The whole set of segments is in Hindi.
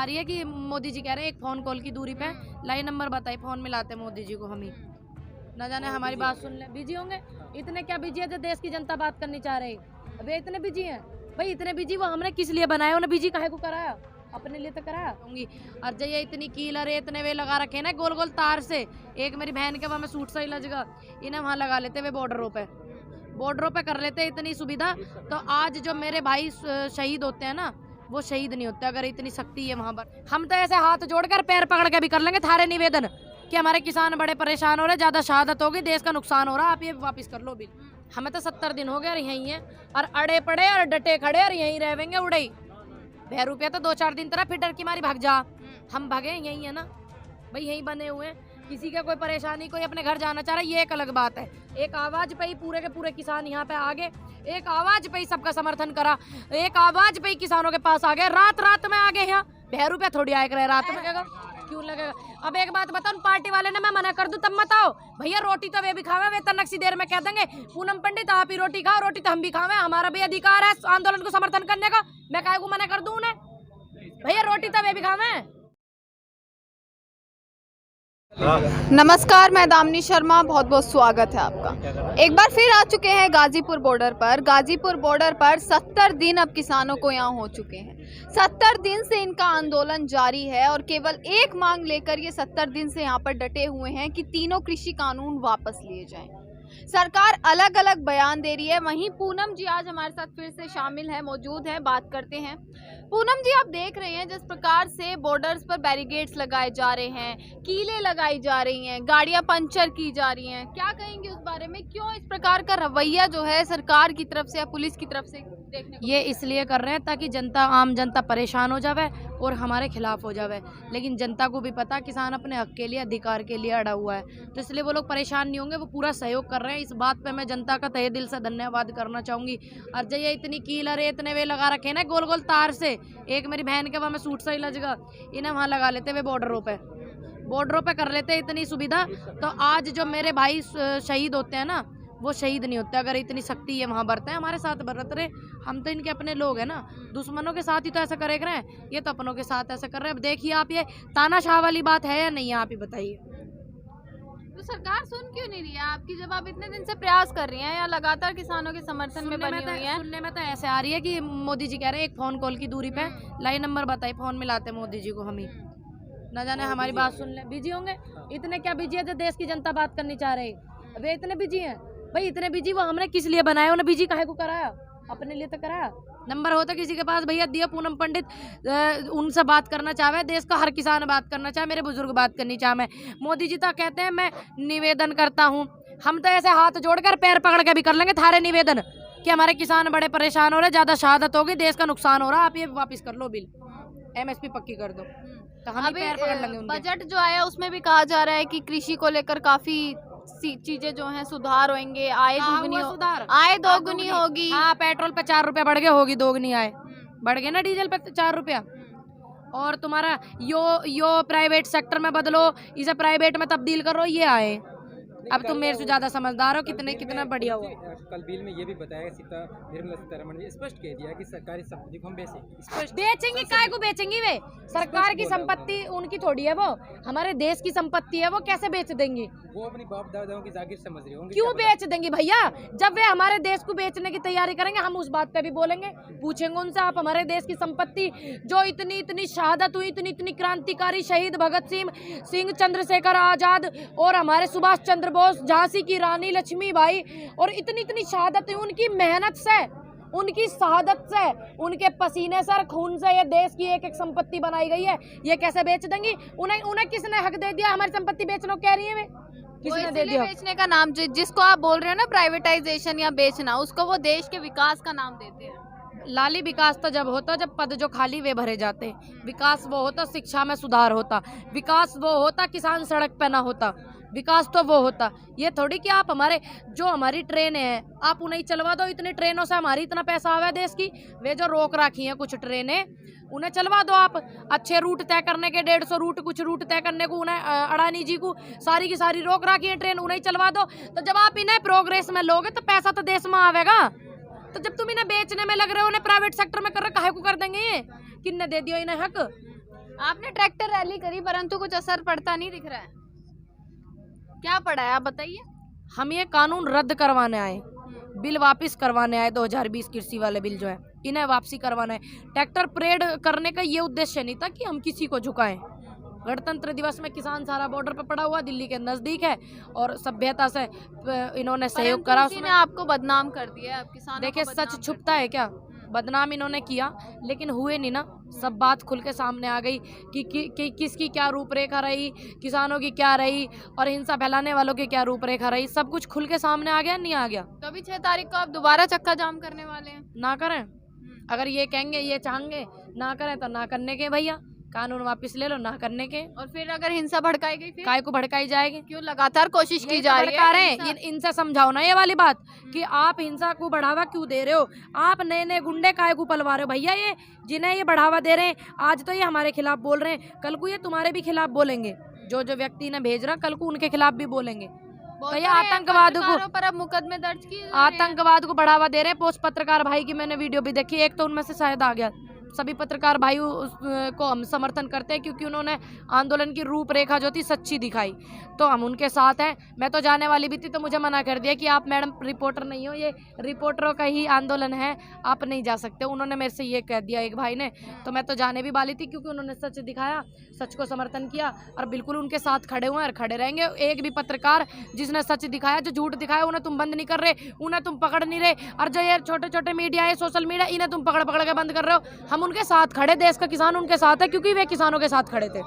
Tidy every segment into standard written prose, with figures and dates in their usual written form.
आ रही है कि मोदी जी कह रहे हैं एक फोन कॉल की दूरी पे लाइन नंबर बताइए, फोन मिलाते मोदी जी को हम ही, ना जाने हमारी बात सुन ले। बिजी होंगे, इतने क्या बिजी है जो देश की जनता बात करनी चाह रही। अबे इतने बिजी हैं भाई, इतने बिजी वो हमने किस लिए बनाया, उन्हें बिजी काहे को कराया, अपने लिए तो कराया होंगी। और जब ये इतनी कील अरे इतने वे लगा रखे ना गोल गोल तार से, एक मेरी बहन के वहाँ में सूट सही लजगा, इन्हें वहाँ लगा लेते वे बॉर्डरों पे कर लेते इतनी सुविधा। तो आज जो मेरे भाई शहीद होते हैं ना, वो शहीद नहीं होते अगर इतनी शक्ति है वहाँ पर। हम तो ऐसे हाथ जोड़कर पैर पकड़ के भी कर लेंगे थारे निवेदन कि हमारे किसान बड़े परेशान हो रहे, ज्यादा शहादत होगी, देश का नुकसान हो रहा, आप ये वापस कर लो बिल। हमें तो 70 दिन हो गए और यहीं है और अड़े पड़े और डटे खड़े और यहीं रहेंगे उड़े। 2 रुपया तो 2-4 दिन तरह फिर डर की मारी भाग जा, हम भागे यहीं है ना भाई, यहीं बने हुए हैं। किसी का कोई परेशानी, कोई अपने घर जाना चाह रहा है, ये एक अलग बात है। एक आवाज पे ही पूरे के पूरे किसान यहाँ पे आगे, एक आवाज पे ही सबका समर्थन करा, एक आवाज पे ही किसानों के पास आ गए, रात में आ गए यहाँ। 2 रुपया थोड़ी आए करे रात में लगेगा, क्यों लगेगा। अब एक बात बताओ, पार्टी वाले ने मैं मना कर दूं तब मत आओ भैया, रोटी तो वे भी खावे, वे तनक सी देर में कह देंगे पूनम पंडित आप ही रोटी खाओ, रोटी तो हम भी खावे, हमारा भी अधिकार है आंदोलन को समर्थन करने का, मैं काहे को मना कर दूं उन्हें, भैया रोटी तो वे भी खावे। नमस्कार, मैं दामिनी शर्मा, बहुत बहुत स्वागत है आपका। एक बार फिर आ चुके हैं गाजीपुर बॉर्डर पर। गाजीपुर बॉर्डर पर 70 दिन अब किसानों को यहाँ हो चुके हैं। 70 दिन से इनका आंदोलन जारी है और केवल एक मांग लेकर ये 70 दिन से यहाँ पर डटे हुए हैं कि तीनों कृषि कानून वापस लिए जाएं। सरकार अलग अलग बयान दे रही है। वहीं पूनम जी आज हमारे साथ फिर से शामिल है, मौजूद है, बात करते हैं। पूनम जी, आप देख रहे हैं जिस प्रकार से बॉर्डर्स पर बैरिकेड्स लगाए जा रहे हैं, कीलें लगाई जा रही हैं, गाड़ियां पंचर की जा रही हैं, क्या कहेंगे उस बारे में? क्यों इस प्रकार का रवैया जो है सरकार की तरफ से या पुलिस की तरफ से देखने को? ये इसलिए कर रहे हैं ताकि जनता, आम जनता परेशान हो जावे और हमारे खिलाफ हो जावे। लेकिन जनता को भी पता किसान अपने हक के लिए, अधिकार के लिए अड़ा हुआ है, तो इसलिए वो लोग परेशान नहीं होंगे, वो पूरा सहयोग कर रहे हैं। इस बात पे मैं जनता का तहे दिल से धन्यवाद करना चाहूँगी। और जब ये इतनी कील अरे इतने वे लगा रखे ना गोल गोल तार से, एक मेरी बहन के वहाँ में सूट सही लजगा, इन्हें वहाँ लगा लेते वे बॉर्डरों पे कर लेते इतनी सुविधा। तो आज जो मेरे भाई शहीद होते हैं ना, वो शहीद नहीं होते अगर इतनी शक्ति है वहाँ बरते हैं, हमारे साथ बरत रहे। हम तो इनके अपने लोग हैं ना, दुश्मनों के साथ ही तो ऐसा करे हैं, ये तो अपनों के साथ ऐसा कर रहे हैं। अब देखिए आप, ये तानाशाह वाली बात है या नहीं, आप ही बताइए। तो सरकार सुन क्यों नहीं रही है आपकी, जब आप इतने दिन से प्रयास कर रही हैं या लगातार किसानों के समर्थन में बनी हुई हैं? सुनने में तो ऐसे आ रही है कि मोदी जी कह रहे हैं एक फोन कॉल की दूरी पे लाइन नंबर बताइए, फोन मिलाते मोदी जी को हम ही, ना जाने हमारी बात सुन ले। बिजी होंगे, इतने क्या बिजी है जो देश की जनता बात करनी चाह रही। अबे इतने बिजी हैं भाई, इतने बिजी वो हमने किस लिए बनाया, उन्हें बिजी काहे को कराया, अपने लिए तो कराया। नंबर होता किसी के पास भैया दिया, पूनम पंडित उनसे बात करना चाहे, देश का हर किसान बात करना चाहे, मेरे बुजुर्ग बात करनी चाहे, मैं मोदी जी तो कहते हैं मैं निवेदन करता हूँ। हम तो ऐसे हाथ जोड़कर पैर पकड़ के भी कर लेंगे थारे निवेदन कि हमारे किसान बड़े परेशान हो रहे, ज्यादा शहादत होगी, देश का नुकसान हो रहा, आप ये वापस कर लो बिल, MSP पक्की कर दो, तो हम पैर पकड़ लेंगे। बजट जो आया उसमें भी कहा जा रहा है कि कृषि को लेकर काफी चीजें जो हैं सुधार होंगे, आय दोगुनी होगी। हाँ, पेट्रोल पे 4 रुपया बढ़ गए, होगी दोगुनी आय, बढ़ गए ना डीजल पे 4 रुपया। और तुम्हारा यो प्राइवेट सेक्टर में बदलो, इसे प्राइवेट में तब्दील करो, ये आए। अब तुम मेरे से ज्यादा समझदार हो, कितना बढ़िया हुआ। कल बिल में ये भी बताया, निर्मला सीतारमण ने स्पष्ट कह दिया कि सरकारी संपत्ति को हम बेचेंगे, काय को बेचेंगी वे? सरकार की संपत्ति उनकी थोड़ी है, वो हमारे देश की संपत्ति है, वो कैसे बेच देंगी? वो अपनी बाप दादाओं की जागीर समझ रहे होंगे। क्यों बेच देंगी भैया? जब वे हमारे देश को बेचने की तैयारी करेंगे, हम उस बात पे भी बोलेंगे, पूछेंगे उनसे, आप हमारे देश की संपत्ति जो इतनी शहादत हुई, इतनी क्रांतिकारी शहीद भगत सिंह, चंद्रशेखर आजाद और हमारे सुभाष चंद्र बोस, झांसी की रानी लक्ष्मीबाई, और इतनी शहादत हुई, उनकी मेहनत से, उनकी शहादत से, उनके पसीने से और खून से ये देश की एक संपत्ति बनाई गई है, ये कैसे बेच देंगी? उन्हें किसने हक दे दिया हमारी संपत्ति बेचने को? कह रही है वे, किसने दे दिया? बेचने का नाम जिसको आप बोल रहे हो ना, प्राइवेटाइजेशन या बेचना, उसको वो देश के विकास का नाम देते हैं। लाली विकास तो जब होता जब पद जो खाली वे भरे जाते, विकास वो होता शिक्षा में सुधार होता, विकास वो होता किसान सड़क पे ना होता, विकास तो वो होता। ये थोड़ी कि आप हमारी ट्रेन है आप उन्हें चलवा दो, इतनी ट्रेनों से हमारी इतना पैसा आवा है देश की, वे जो रोक रखी हैं कुछ ट्रेनें, उन्हें चलवा दो आप। अच्छे रूट तय करने के 150 रूट, कुछ रूट तय करने को उन्हें अडानी जी को सारी की सारी रोक रखी है ट्रेन, उन्हें चलवा दो। तो जब आप इन्हें प्रोग्रेस में लोगे तो पैसा तो देश में आवेगा। तो जब तुम इन्हें बेचने में लग रहे हो, उन्हें प्राइवेट सेक्टर में कर रहे, काहे को कर देंगे? ये किन्ने दे दियो इन्हें हक? आपने ट्रैक्टर रैली करी परंतु कुछ असर पड़ता नहीं दिख रहा है, क्या पड़ा है आप बताइए। हम ये कानून रद्द करवाने आए, बिल वापस करवाने आए। 2020 कृषि वाले बिल जो है इन्हें वापसी करवाना है। ट्रैक्टर परेड करने का ये उद्देश्य नहीं था कि हम किसी को झुकाएं। गणतंत्र दिवस में किसान सारा बॉर्डर पे पड़ा हुआ, दिल्ली के नजदीक है और सभ्यता से इन्होंने सहयोग करा। उसने आपको बदनाम कर दिया, आप किसानों देखिए को बदनाम सच कर छुपता है क्या? बदनाम इन्होंने किया लेकिन हुए नहीं ना। सब बात खुल के सामने आ गई कि किसकी क्या रूपरेखा रही, किसानों की क्या रही और हिंसा फैलाने वालों की क्या रूपरेखा रही। सब कुछ खुल के सामने आ गया, नहीं आ गया? तो अभी 6 तारीख को आप दोबारा चक्का जाम करने वाले हैं। ना करें, अगर ये कहेंगे ये चाहेंगे ना करें तो ना करने के भैया, कानून वापस ले लो, ना करने के। और फिर अगर हिंसा भड़काई गई फिर काय को भड़काई जाएगी? क्यों लगातार कोशिश की यही जा तो रही भड़का है रहे हैं। इनसे समझाओ ना ये वाली बात कि आप हिंसा को बढ़ावा क्यों दे रहे हो? आप नए नए गुंडे काय को पलवा रहे हो भैया? ये जिन्हें ये बढ़ावा दे रहे हैं, आज तो ये हमारे खिलाफ बोल रहे हैं, कल को ये तुम्हारे भी खिलाफ बोलेंगे। जो जो व्यक्ति इन्हें भेज रहा कल को उनके खिलाफ भी बोलेंगे। तो ये आतंकवाद को पर अब मुकदमे दर्ज किए आतंकवाद को बढ़ावा दे रहे हैं। पोस्ट पत्रकार भाई की मैंने वीडियो भी देखी, एक तो उनमें से शायद आ गया। सभी पत्रकार भाई को हम समर्थन करते हैं क्योंकि उन्होंने आंदोलन की रूपरेखा जो थी सच्ची दिखाई, तो हम उनके साथ हैं। मैं तो जाने वाली भी थी तो मुझे मना कर दिया कि आप मैडम रिपोर्टर नहीं हो, ये रिपोर्टरों का ही आंदोलन है, आप नहीं जा सकते। उन्होंने मेरे से ये कह दिया एक भाई ने, तो मैं तो जाने भी वाली थी क्योंकि उन्होंने सच दिखाया, सच को समर्थन किया और बिल्कुल उनके साथ खड़े हुए हैं और खड़े रहेंगे। एक भी पत्रकार जिसने सच दिखाया, जो झूठ दिखाया, उन्हें तुम बंद नहीं कर रहे, उन्हें तुम पकड़ नहीं रहे। और जो ये छोटे छोटे मीडिया है, सोशल मीडिया, इन्हें तुम पकड़ पकड़ के बंद कर रहे हो। हम उनके साथ खड़े, देश का किसान उनके साथ है क्योंकि वे किसानों के साथ खड़े थे।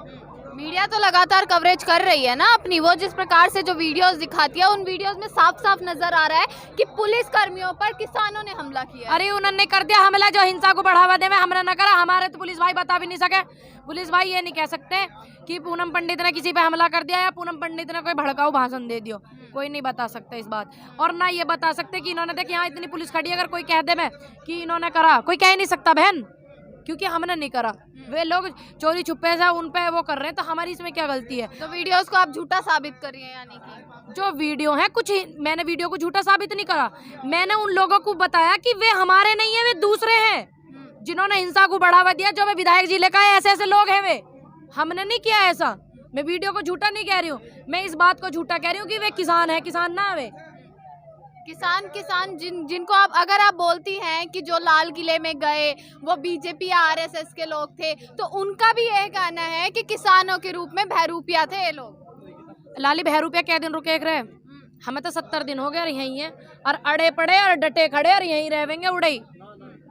मीडिया तो लगातार कवरेज कर रही है ना अपनी, वो जिस प्रकार से जो वीडियोस दिखाती है उन वीडियोस में साफ साफ नजर आ रहा है कि पुलिस कर्मियों पर किसानों ने हमला किया। अरे उन्होंने कर दिया हमला, जो हिंसा को बढ़ावा दे, हमने न करा। हमारे तो पुलिस भाई बता भी नहीं सके। पुलिस भाई ये नहीं कह सकते कि पूनम पंडित ने किसी पे हमला कर दिया या पूनम पंडित ने कोई भड़काऊ भाषण दे दियो, कोई नहीं बता सकते इस बात। और ना ये बता सकते कि इन्होंने देखिए यहाँ इतनी पुलिस खड़ी है, अगर कोई कह दे मैं कि इन्होंने करा, कोई कह ही नहीं सकता बहन, क्योंकि हमने नहीं करा। वे लोग चोरी छुपे से उन पे वो कर रहे हैं, तो हमारी इसमें क्या गलती है? तो वीडियोस को आप झूठा साबित कर रही हैं, यानी कि जो वीडियो है कुछ मैंने वीडियो को झूठा साबित नहीं करा। मैंने उन लोगों को बताया कि वे हमारे नहीं है, वे दूसरे हैं जिन्होंने हिंसा को बढ़ावा दिया। जो मैं विधायक जी लेकर ऐसे ऐसे लोग हैं, वे हमने नहीं किया ऐसा। मैं वीडियो को झूठा नहीं कह रही हूँ, मैं इस बात को झूठा कह रही हूँ कि वे किसान है, किसान ना वे किसान जिनको आप अगर आप बोलती हैं कि जो लाल किले में गए वो बीजेपी या आरएसएस के लोग थे, तो उनका भी यह कहना है कि किसानों के रूप में बहरूपिया थे ये लोग। लाली बहरूपिया क्या दिन रुके रहे? हमें तो 70 दिन हो गए और यहीं है, और अड़े पड़े और डटे खड़े और यहीं रहेंगे उड़े।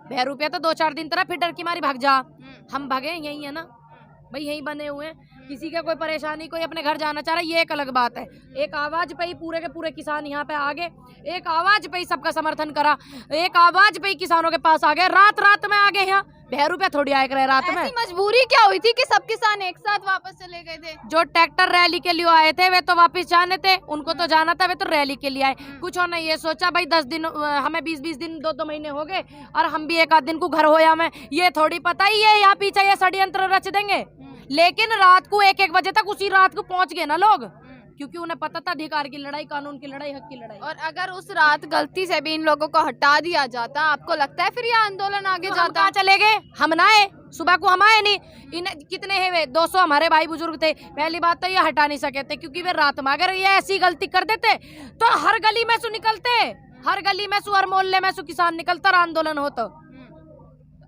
बहरूपिया तो 2-4 दिन तरह फिर डर की मारी भाग जा, हम भागे यहीं है ना भाई, यहीं बने हुए हैं। किसी का कोई परेशानी, कोई अपने घर जाना चाह रहा है, ये एक अलग बात है। एक आवाज पे ही पूरे के पूरे किसान यहाँ पे आ गए, एक आवाज पे ही सबका समर्थन करा, एक आवाज पे ही किसानों के पास आ गए। रात रात में आ गए यहाँ, बहरूपिया थोड़ी आए रहे रात में। मजबूरी क्या हुई थी कि सब किसान एक साथ वापस चले गए थे? जो ट्रैक्टर रैली के लिए आए थे वे तो वापस जाने थे, उनको तो जाना था, वे तो रैली के लिए आए। कुछ और नहीं ये सोचा भाई 10 दिन, हमें 20-20 दिन 2-2 महीने हो गए और हम भी एक आध दिन को घर होया में, ये थोड़ी पता ही है यहाँ पीछे ये षड्यंत्र रच देंगे। लेकिन रात को 1-1 बजे तक उसी रात को पहुंच गए ना लोग, क्योंकि उन्हें पता था अधिकार की लड़ाई, कानून की लड़ाई, हक की लड़ाई। और अगर उस रात गलती से भी इन लोगों को हटा दिया जाता, आपको लगता है फिर ये आंदोलन आगे तो जाता? चले गए, हम ना आए, सुबह को हम आए नहीं। इन कितने हैं वे? 200 हमारे भाई बुजुर्ग थे। पहली बात तो ये हटा नहीं सके थे क्योंकि वे रात में, अगर ये ऐसी गलती कर देते तो हर गली में सु निकलते, हर गली में सु, हर मोहल्ले में सु किसान निकलता और आंदोलन होता।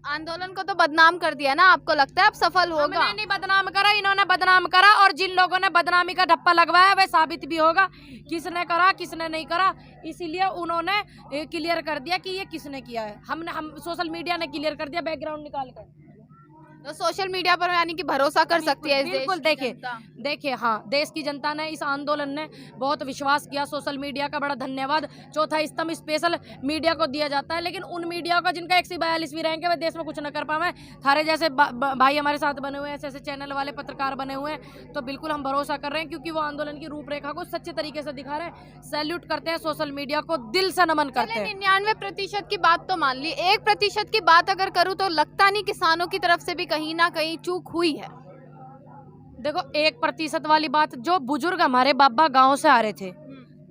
आंदोलन को तो बदनाम कर दिया ना, आपको लगता है अब सफल होगा? हमने नहीं बदनाम करा, इन्होंने बदनाम करा, और जिन लोगों ने बदनामी का धप्पा लगवाया वह साबित भी होगा किसने करा किसने नहीं करा। इसीलिए उन्होंने क्लियर कर दिया कि ये किसने किया है। हम सोशल मीडिया ने क्लियर कर दिया बैकग्राउंड निकाल कर। तो सोशल मीडिया पर यानी कि भरोसा कर सकती है इस देश बिल्कुल। की जनता। देखिए हाँ, देश की जनता ने, इस आंदोलन ने बहुत विश्वास किया। सोशल मीडिया का बड़ा धन्यवाद। चौथा स्तंभ स्पेशल मीडिया को दिया जाता है, लेकिन उन मीडिया का जिनका 142वीं रैंक है वे देश में कुछ न कर पाए। थारे जैसे भाई हमारे साथ बने हुए हैं, ऐसे ऐसे चैनल वाले पत्रकार बने हुए हैं, तो बिल्कुल हम भरोसा कर रहे हैं क्योंकि वो आंदोलन की रूपरेखा को सच्चे तरीके से दिखा रहे हैं। सैल्यूट करते हैं सोशल मीडिया को, दिल से नमन करते हैं। 99% की बात तो मान ली, 1% की बात अगर करूँ तो लगता नहीं किसानों की तरफ से भी कहीं ना कहीं चूक हुई है। देखो 1% वाली बात, जो बुजुर्ग हमारे बाबा गांव से आ रहे थे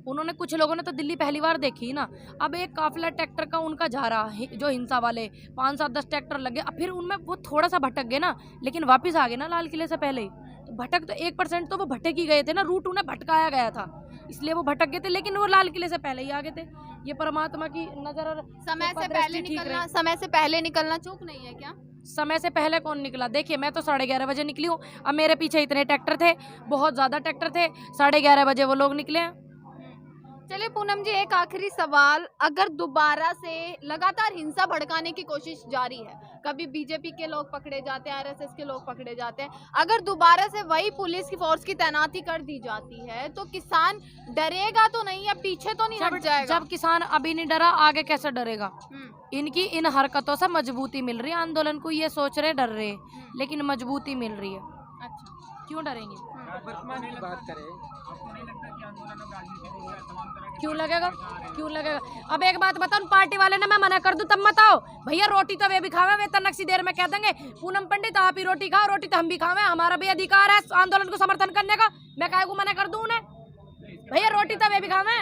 उन्होंने, कुछ लोगों ने तो दिल्ली पहली बार देखी ना। अब एक काफिला ट्रैक्टर का उनका जा रहा है, जो हिंसा वाले 5-7-10 ट्रैक्टर लगे, अब फिर उनमें वो थोड़ा सा भटक गए ना, लेकिन वापस आ गए ना लाल किले से पहले ही। तो भटक तो 1% तो वो भटक ही गए थे ना, रूट उन्हें भटकाया गया था, इसलिए वो भटक गए थे, लेकिन वो लाल किले से पहले ही आ गए थे। ये परमात्मा की नजर और समय से पहले ठीक निकलना, रहे। समय से पहले निकलना चूक नहीं है क्या? समय से पहले कौन निकला? देखिए, मैं तो 11:30 बजे निकली हूँ। अब मेरे पीछे इतने ट्रैक्टर थे, बहुत ज़्यादा ट्रैक्टर थे, 11:30 बजे वो लोग निकले हैं। चलिए पूनम जी, एक आखिरी सवाल, अगर दोबारा से लगातार हिंसा भड़काने की कोशिश जारी है, कभी बीजेपी के लोग पकड़े जाते हैं, आरएसएस के लोग पकड़े जाते हैं, अगर दोबारा से वही पुलिस की फोर्स की तैनाती कर दी जाती है तो किसान डरेगा तो नहीं, या पीछे तो नहीं हट जाएगा? जब किसान अभी नहीं डरा, आगे कैसे डरेगा? इनकी इन हरकतों से मजबूती मिल रही है आंदोलन को, ये सोच रहे डर रहे, लेकिन मजबूती मिल रही है। अच्छा, क्यों डरेंगे? वर्तमान की बात करें, क्यों लगेगा? क्यों लगेगा? अब एक बात बताओ, पार्टी वाले ने मैं मना कर दूं तब मत आओ भैया, रोटी तो वे भी खावे, वेतन नक्सी देर में कह देंगे पूनम पंडित आप ही रोटी खाओ, रोटी तो हम भी खावे, हमारा भी अधिकार है आंदोलन को समर्थन करने का, मैं काहे को मना कर दूं उन्हें? भैया रोटी तो वे भी खावे।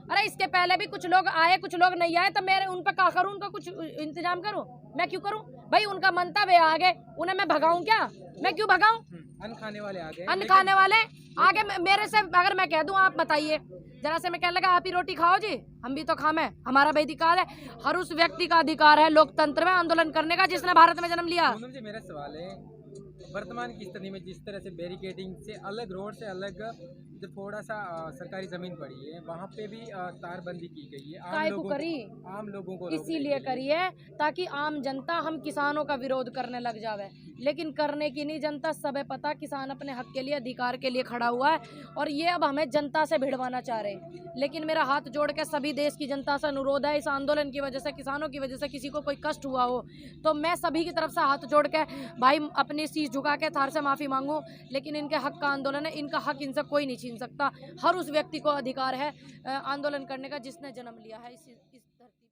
अरे इसके पहले भी कुछ लोग आए, कुछ लोग नहीं आए, तो मैं उन पर क्या करूं? उनका कुछ इंतजाम करूं? मैं क्यों करूं भाई? उनका मन था वे आ गए, उन्हें मैं भगाऊं क्या? मैं क्यों भगाऊं? अन्न खाने वाले आ गए, अन्न खाने वाले आगे मेरे से अगर मैं कह दूं आप बताइए, जरा से मैं कहने लगा आप ही रोटी खाओ जी, हम भी तो खावे, हमारा भी अधिकार है। हर उस व्यक्ति का अधिकार है लोकतंत्र में आंदोलन करने का जिसने भारत में जन्म लिया। पूनम जी, मेरा सवाल है, वर्तमान की स्थिति में जिस तरह से बैरिकेडिंग से अलग, रोड से अलग जो थोड़ा सा सरकारी जमीन पड़ी है, वहाँ पे भी तारबंदी की गई है, काय को करी? आम लोगों को रोकने इसीलिए के लिए। करी है ताकि आम जनता हम किसानों का विरोध करने लग जावे, लेकिन करने की नहीं, जनता सबे पता किसान अपने हक के लिए, अधिकार के लिए खड़ा हुआ है, और ये अब हमें जनता से भिड़वाना चाह रहे हैं। लेकिन मेरा हाथ जोड़ के सभी देश की जनता से अनुरोध है, इस आंदोलन की वजह से, किसानों की वजह से किसी को कोई कष्ट हुआ हो तो मैं सभी की तरफ से हाथ जोड़ के भाई अपनी सीस झुका के थार से माफ़ी मांगूं, लेकिन इनके हक का आंदोलन है, इनका हक इनसे कोई नहीं छीन सकता। हर उस व्यक्ति को अधिकार है आंदोलन करने का जिसने जन्म लिया है इस धरती।